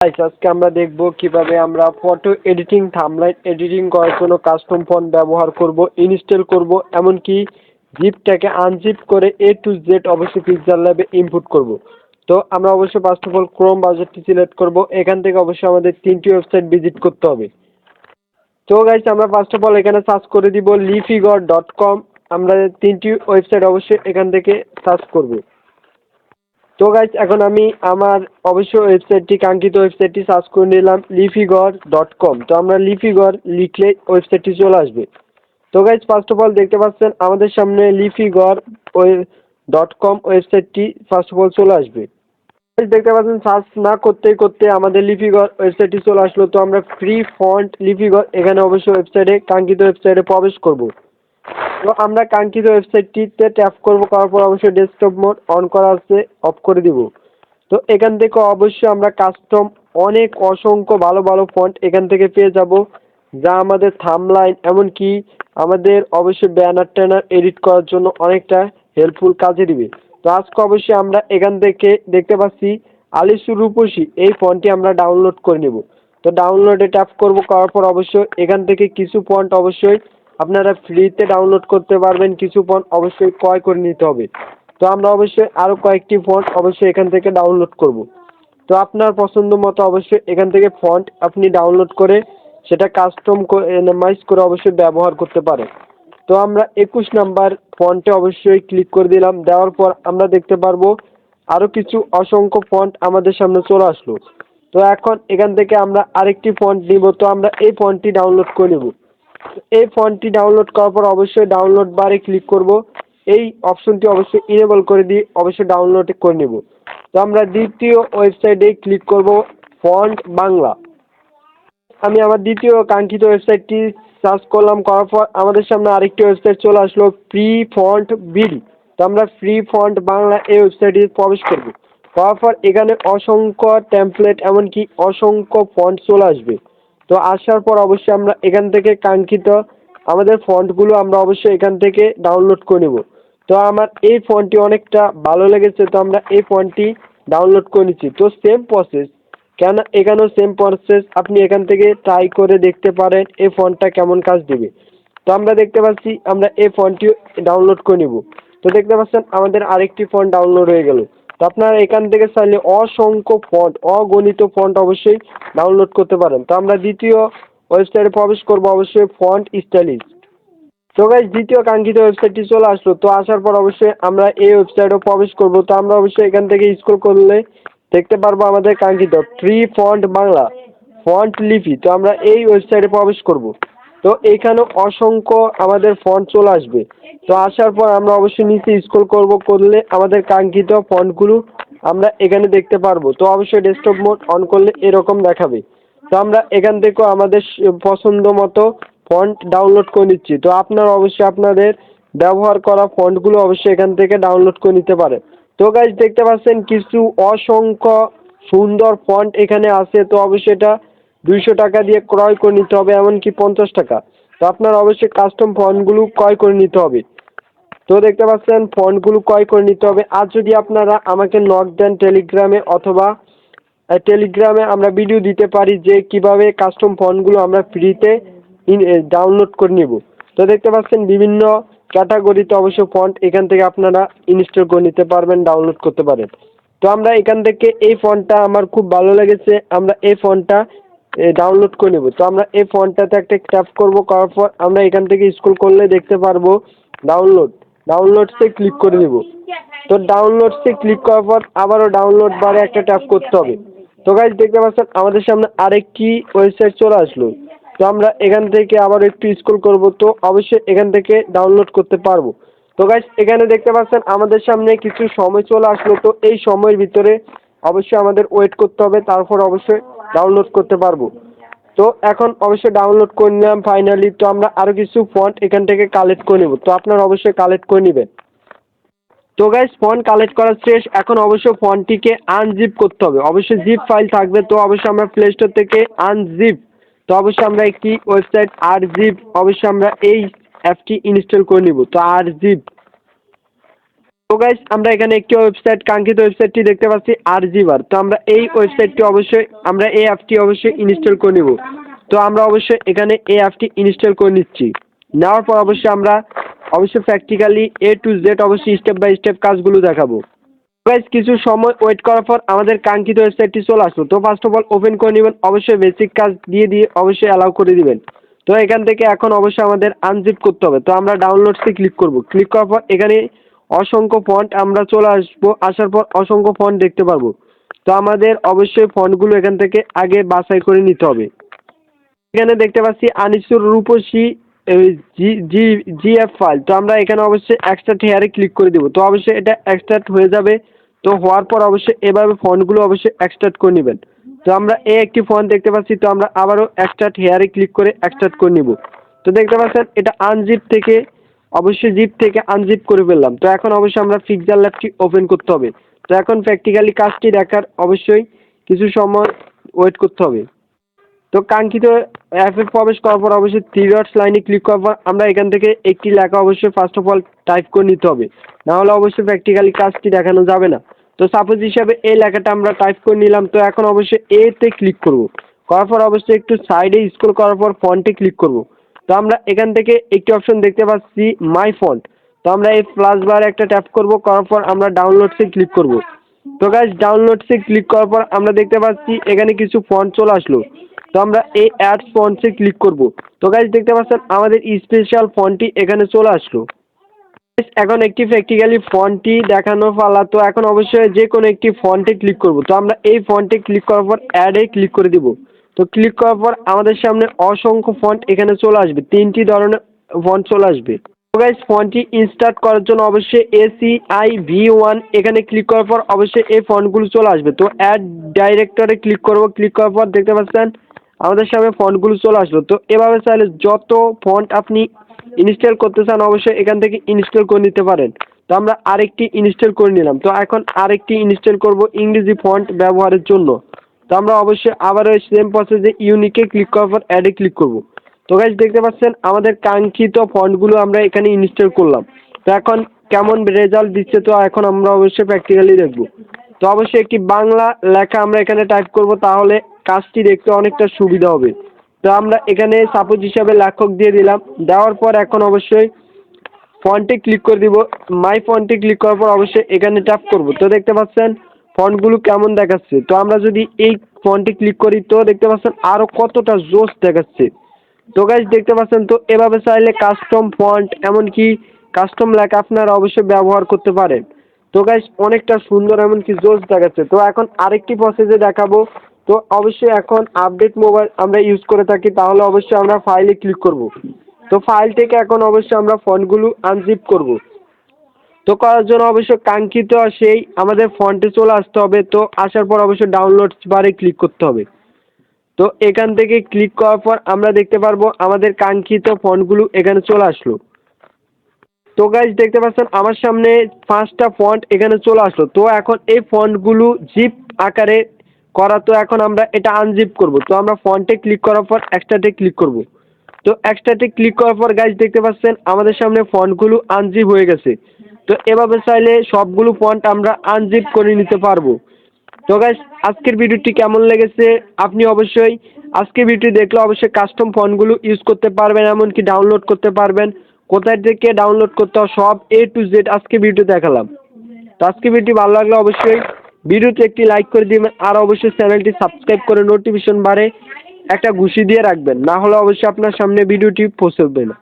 আজকে আমরা দেখব কিভাবে আমরা ফটো এডিটিং থাম্বনেল এডিটিং করার জন্য কাস্টম ফন্ট ব্যবহার করব, ইনস্টল করব, এমনকি জিপটাকে আনজিপ করে এ টু জেড অবশ্যই পিক্সেল ল্যাবে ইনপুট করব। তো আমরা অবশ্যই ফার্স্ট অফ অল ক্রোম ব্রাউজারটি সিলেক্ট করব। এখান থেকে অবশ্যই আমাদের 3টি ওয়েবসাইট ভিজিট করতে হবে। তো গাইস আমরা ফার্স্ট অফ অল এখানে সার্চ করে দিব leafygod.com। আমরা 3টি ওয়েবসাইট অবশ্যই এখান থেকে সার্চ করব। তো গাইস এখন আমি আমার অবশ্যই ওয়েবসাইটটি কাঙ্ক্ষিত ওয়েবসাইটটি সার্চ করে নিলাম leafygod.com। তো আমরা leafygod লিখলে ওয়েবসাইটটি চলে আসবে। তো গাইস ফার্স্ট অফ অল দেখতে পাচ্ছেন আমাদের সামনে leafygod.com ওয়েবসাইটটি ফার্স্ট অফ অল চলে আসবে। দেখতে পাচ্ছেন সার্চ না করতে করতে আমাদের লিপিগড় ওয়েবসাইটটি চলে আসলো। তো আমরা ফ্রি ফন্ট লিপিগড় এখানে অবশ্যই ওয়েবসাইটে কাঙ্ক্ষিত ওয়েবসাইটে প্রবেশ করব। তো আমরা কাঙ্ক্ষিত ওয়েবসাইটটিতে ট্যাপ করব, করার পর অবশ্যই ডেস্কটপ মোড অন করা আছে অফ করে দিব। তো এখান থেকে অবশ্যই আমরা কাস্টম অসংখ্য ভালো ভালো ফন্ট এখান থেকে পেয়ে যাব, যা আমাদের থাম্বনেল এমনকি আমাদের অবশ্যই ব্যানার ট্যানার এডিট করার জন্য অনেকটা হেল্পফুল কাজে দিবে। তো আজকে অবশ্যই আমরা এখান থেকে দেখতে পাচ্ছি আলিসুর রূপসী এই ফন্টটি আমরা ডাউনলোড করে নেব। তো ডাউনলোডে ট্যাপ করব, করার পর অবশ্যই এখান থেকে কিছু ফন্ট অবশ্যই আপনারা ফ্রিতে ডাউনলোড করতে পারবেন, কিছু ফন্ট অবশ্যই ক্রয় করে নিতে হবে। তো আমরা অবশ্যই আরও কয়েকটি ফন্ট অবশ্যই এখান থেকে ডাউনলোড করব। তো আপনার পছন্দ মতো অবশ্যই এখান থেকে ফন্ট আপনি ডাউনলোড করে সেটা কাস্টমাইজ করে অবশ্যই ব্যবহার করতে পারেন। তো আমরা 21 নাম্বার ফন্টে অবশ্যই ক্লিক করে দিলাম। দেওয়ার পর আমরা দেখতে পারবো আরও কিছু অসংখ্য ফন্ট আমাদের সামনে চলে আসলো। তো এখন এখান থেকে আমরা আরেকটি ফন্ট নিব। তো আমরা এই ফন্টটি ডাউনলোড করে নেব। এই ফন্টটি ডাউনলোড করার পর অবশ্যই ডাউনলোড বারে ক্লিক করব। এই অপশনটি অবশ্যই ইনেবল করে দিয়ে অবশ্যই ডাউনলোড করে নেব। তো আমরা দ্বিতীয় ওয়েবসাইটে ক্লিক করব, ফন্ট বাংলা। আমি আমার দ্বিতীয় কাঙ্ক্ষিত ওয়েবসাইটটি সার্চ করলাম, করার পর আমাদের সামনে আরেকটি ওয়েবসাইট চলে আসলো ফ্রি ফন্ট বিডি। তো আমরা ফ্রি ফন্ট বাংলা এই ওয়েবসাইটে প্রবেশ করব। করার পর এখানে অসংখ্য টেমপ্লেট এমনকি অসংখ্য ফন্ট চলে আসবে। তো আসার পর অবশ্যই আমরা এখান থেকে কাঙ্ক্ষিত আমাদের ফন্টগুলো আমরা অবশ্যই এখান থেকে ডাউনলোড করে নেব। তো আমার এই ফন্টটি অনেকটা ভালো লেগেছে, তো আমরা এই ফন্টটি ডাউনলোড করে নিচ্ছি। তো সেম প্রসেস, কেন এখানেও সেম প্রসেস, আপনি এখান থেকে ট্রাই করে দেখতে পারেন এই ফন্টটা কেমন কাজ দেবে। তো আমরা দেখতে পাচ্ছি আমরা এই ফন্টটি ডাউনলোড করে নিব। তো দেখতে পাচ্ছেন আমাদের আরেকটি ফন্ট ডাউনলোড হয়ে গেল। তো আপনারা এখান থেকে চাইলে অসংখ্য ফন্ট অগণিত ফন্ট অবশ্যই ডাউনলোড করতে পারেন। তো আমরা দ্বিতীয় ওয়েবসাইটে প্রবেশ করব, অবশ্যই ফন্ট স্টাইলিশ। তো গাইস দ্বিতীয় কাঙ্ক্ষিত ওয়েবসাইটটি চলে আসলো। তো আসার পর অবশ্যই আমরা এই ওয়েবসাইটে প্রবেশ করব। তো আমরা অবশ্যই এখান থেকে স্ক্রল করলে দেখতে পারবো আমাদের কাঙ্ক্ষিত ফ্রি ফন্ট বাংলা ফন্ট লিপি। তো আমরা এই ওয়েবসাইটে প্রবেশ করব। তো এইখানে অসংখ্য আমাদের ফন্ট চলে আসবে। তো আসার পর আমরা অবশ্যই নিচে স্ক্রল করলে আমাদের কাঙ্ক্ষিত ফন্টগুলো আমরা এখানে দেখতে পারবো। তো অবশ্যই ডেস্কটপ মোড অন করলে এরকম দেখাবে। তো আমরা এখান থেকেও আমাদের পছন্দ মতো ফন্ট ডাউনলোড করে নিচ্ছি। তো আপনারা অবশ্যই আপনাদের ব্যবহার করা ফন্টগুলো অবশ্যই এখান থেকে ডাউনলোড করে নিতে পারেন। তো গাইস দেখতে পাচ্ছেন কিছু অসংখ্য সুন্দর ফন্ট এখানে আছে। তো অবশ্যই এটা 200 টাকা দিয়ে ক্রয় করে নিতে হবে, এমনকি 50 টাকা। তো আপনার অবশ্যই কাস্টম ফন্টগুলো ক্রয় করে নিতে হবে। তো দেখতে পাচ্ছেন ফন্টগুলো ক্রয় করে নিতে হবে। আর যদি আপনারা আমাকে নক দেন টেলিগ্রামে, অথবা টেলিগ্রামে আমরা ভিডিও দিতে পারি যে কিভাবে কাস্টম ফন্টগুলো আমরা ফ্রিতে ডাউনলোড করে নিব। তো দেখতে পাচ্ছেন বিভিন্ন ক্যাটাগরিতে অবশ্য ফন্ট এখান থেকে আপনারা ইনস্টল করে নিতে পারবেন, ডাউনলোড করতে পারেন। তো আমরা এখান থেকে এই ফন্টটা আমার খুব ভালো লেগেছে, আমরা এই ফন্টটা ডাউনলোড করে নেব। তো আমরা এই ফন্টটাতে একটা ট্যাপ করব, করার পর আমরা এখান থেকে স্ক্রল করলে দেখতে পারবো ডাউনলোডসে ক্লিক করে দেব। তো ডাউনলোডসে ক্লিক করার পর আবারও ডাউনলোড বারে একটা ট্যাপ করতে হবে। তো গাইস দেখতে পাচ্ছেন আমাদের সামনে আরেকটি ওয়েবসাইট চলে আসলো। তো আমরা এখান থেকে আবার একটু স্ক্রল করব। তো অবশ্যই এখান থেকে ডাউনলোড করতে পারবো। তো গাইস এখানে দেখতে পাচ্ছেন আমাদের সামনে কিছু সময় চলে আসলো। তো এই সময়ের ভিতরে অবশ্যই আমাদের ওয়েট করতে হবে, তারপর অবশ্যই ডাউনলোড করতে পারবো। তো এখন অবশ্যই ডাউনলোড করে নিলাম ফাইনালি। তো আমরা আরও কিছু ফন্ট এখান থেকে কালেক্ট করে নেব। তো আপনারা অবশ্যই কালেক্ট করে নেবেন। তো গাইস ফন্ট কালেক্ট করা শেষ, এখন অবশ্যই ফন্টটিকে আনজিপ করতে হবে। অবশ্যই জিপ ফাইল থাকবে। তো অবশ্যই আমরা প্লে স্টোর থেকে আনজিপ, তো অবশ্যই আমরা একটি ওয়েবসাইট আরজিপ অবশ্যই আমরা এই অ্যাপটি ইনস্টল করে নিব। তো আরজিপ তো গাইস আমরা এখানে একটি ওয়েবসাইট, কাঙ্ক্ষিত ওয়েবসাইটটি দেখতে পাচ্ছি আরজিবার। তো আমরা এই ওয়েবসাইটটি অবশ্যই, আমরা এই অ্যাপটি অবশ্যই ইনস্টল করে নিব। তো আমরা অবশ্যই এখানে এই অ্যাপটি ইনস্টল করে নিচ্ছি। নেওয়ার পর অবশ্যই আমরা অবশ্যই প্র্যাকটিক্যালি এ টু জেড অবশ্যই স্টেপ বাই স্টেপ কাজগুলো দেখাবো। গাইস কিছু সময় ওয়েট করার পর আমাদের কাঙ্ক্ষিত ওয়েবসাইটটি চলে আসলো। তো ফার্স্ট অফ অল ওপেন করে নেবেন, অবশ্যই বেসিক কাজ দিয়ে অবশ্যই অ্যালাউ করে দিবেন। তো এখান থেকে এখন অবশ্যই আমাদের আনজিপ করতে হবে। তো আমরা ডাউনলোডসে ক্লিক করব। ক্লিক করার পর এখানে অসংখ্য ফন্ট আমরা চলে আসবো, আসার পর অসংখ্য ফন্ট দেখতে পারবো। তো আমাদের অবশ্যই ফন্টগুলো এখান থেকে আগে বাছাই করে নিতে হবে। এখানে দেখতে পাচ্ছি আনিসুর রূপসী জি জি জিএফ ফাইল। তো আমরা এখানে অবশ্যই এক্সট্রাক্ট হেয়ারে ক্লিক করে দিব। তো অবশ্যই এটা এক্সট্রাক্ট হয়ে যাবে। তো হওয়ার পর অবশ্যই এভাবে ফন্টগুলো অবশ্যই এক্সট্রাক্ট করে নেবেন। তো আমরা এই একটি ফন্ট দেখতে পাচ্ছি। তো আমরা আবারও এক্সট্রাক্ট হেয়ারে ক্লিক করে এক্সট্রাক্ট করে নিব। তো দেখতে পাচ্ছেন এটা আনজিপ থেকে অবশ্যই জিপ থেকে আনজিপ করে ফেললাম। তো এখন অবশ্যই আমরা পিক্সেলল্যাবটি ওপেন করতে হবে। তো এখন প্র্যাকটিক্যালি কাজটি দেখার অবশ্যই কিছু সময় ওয়েট করতে হবে। তো কাঙ্ক্ষিত অ্যাপে প্রবেশ করার পর অবশ্যই থ্রি ডটস লাইনে ক্লিক করার পর আমরা এখান থেকে একটি লেখা অবশ্যই ফার্স্ট অফ অল টাইপ করে নিতে হবে, না হলে অবশ্যই প্র্যাকটিক্যালি কাজটি দেখানো যাবে না। তো সাপোজ হিসাবে এই লেখাটা আমরা টাইপ করে নিলাম। তো এখন অবশ্যই এতে ক্লিক করব। করার পর অবশ্যই একটু সাইডে স্ক্রল করার পর ফন্টে ক্লিক করব। তো আমরা এখান থেকে একটি অপশন দেখতে পাচ্ছি মাই ফন্ট। তো আমরা এই প্লাস বার একটা ট্যাপ করব, করার পর আমরা ডাউনলোডসে ক্লিক করব। তো গাইস ডাউনলোডসে ক্লিক করার পর আমরা দেখতে পাচ্ছি এখানে কিছু ফন্ট চলে আসলো। তো আমরা এই অ্যাড ফন্টসে ক্লিক করব। তো গাইস দেখতে পাচ্ছেন আমাদের স্পেশাল ফন্টটি এখানে চলে আসলো। এখন একটি প্র্যাকটিক্যালি ফন্টটি দেখানো পালা। তো এখন অবশ্যই যে কোনো একটি ফন্টে ক্লিক করব। তো আমরা এই ফন্টে ক্লিক করার পর অ্যাডে ক্লিক করে দিব। তো ক্লিক করার পর আমাদের সামনে অসংখ্য ফন্ট এখানে চলে আসবে, তিনটি ধরনের ফন্ট চলে আসবে। তো গাইস ফন্টটি ইনস্টার্ট করার জন্য অবশ্যই ACIV1 এখানে ক্লিক করার পর অবশ্যই এই ফন্টগুলো চলে আসবে। তো অ্যাড ডাইরেক্টরে ক্লিক করব। ক্লিক করার পর দেখতে পাচ্ছেন আমাদের সামনে ফন্টগুলো চলে আসলো। তো এভাবে চাইলে যত ফন্ট আপনি ইনস্টল করতে চান অবশ্যই এখান থেকে ইনস্টল করে নিতে পারেন। তো আমরা আরেকটি ইনস্টল করে নিলাম। তো এখন আরেকটি ইনস্টল করব ইংরেজি ফন্ট ব্যবহারের জন্য। তো আমরা অবশ্যই আবারও সেম প্রসেসে ইউনিকে ক্লিক করার পর অ্যাডে ক্লিক করব। তো গাইস দেখতে পাচ্ছেন আমাদের কাঙ্ক্ষিত ফন্টগুলো আমরা এখানে ইনস্টল করলাম। তো এখন কেমন রেজাল্ট দিচ্ছে তো এখন আমরা অবশ্যই প্র্যাকটিক্যালি দেখব। তো অবশ্যই একটি বাংলা লেখা আমরা এখানে টাইপ করব, তাহলে কাজটি দেখতে অনেকটা সুবিধা হবে। তো আমরা এখানে সাপোজ হিসাবে লেখক দিয়ে দিলাম। দেওয়ার পর এখন অবশ্যই ফন্টে ক্লিক করে দিব। মাই ফন্টে ক্লিক করার পর অবশ্যই এখানে ট্যাপ করব। তো দেখতে পাচ্ছেন ফন্টগুলো কেমন দেখাচ্ছে। তো আমরা যদি এই ফন্টে ক্লিক করি তো দেখতে পাচ্ছেন আরও কতটা জোস দেখাচ্ছে। তো গাইস দেখতে পাচ্ছেন তো এভাবে চাইলে কাস্টম ফন্ট এমনকি কাস্টম লেখা আপনারা অবশ্যই ব্যবহার করতে পারেন। তো গাইস অনেকটা সুন্দর এমনকি জোস দেখাচ্ছে। তো এখন আরেকটি প্রসেসে দেখাবো। তো অবশ্যই এখন আপডেট মোবাইল আমরা ইউজ করে থাকি, তাহলে অবশ্যই আমরা ফাইলে ক্লিক করব। তো ফাইল থেকে এখন অবশ্যই আমরা ফন্টগুলো আনজিপ করব। তো করার জন্য অবশ্যই কাঙ্ক্ষিত সেই আমাদের ফন্টে চলে আসতে হবে। তো আসার পর অবশ্যই ডাউনলোডস বারে ক্লিক করতে হবে। তো এখান থেকে ক্লিক করার পর আমরা দেখতে পারবো আমাদের কাঙ্ক্ষিত ফন্টগুলো এখানে চলে আসলো। তো গাইস দেখতে পাচ্ছেন আমার সামনে 5টা ফন্ট এখানে চলে আসলো। তো এখন এই ফন্টগুলো জিপ আকারে করা। তো এখন আমরা এটা আনজিপ করব। তো আমরা ফন্টে ক্লিক করার পর এক্সট্রাতে ক্লিক করব। তো এক্সট্রাতে ক্লিক করার পর গাইস দেখতে পাচ্ছেন আমাদের সামনে ফন্টগুলো আনজিপ হয়ে গেছে। তো এভাবে চাইলে সবগুলো ফন্ট আমরা আনজিপ করে নিতে পারবো। তো গাইস আজকের ভিডিওটি কেমন লেগেছে আপনি অবশ্যই আজকের ভিডিওটি দেখলে অবশ্যই কাস্টম ফন্টগুলো ইউজ করতে পারবেন, এমনকি ডাউনলোড করতে পারবেন। কোথায় থেকে ডাউনলোড করতে হবে সব A to Z আজকে ভিডিও দেখালাম। তো আজকে ভিডিওটি ভালো লাগলে অবশ্যই ভিডিওতে একটি লাইক করে দিবেন, আর অবশ্যই চ্যানেলটি সাবস্ক্রাইব করে নোটিফিকেশন বারে একটা ঘুষি দিয়ে রাখবেন, না হলে অবশ্যই আপনার সামনে ভিডিওটি পৌঁছবে না।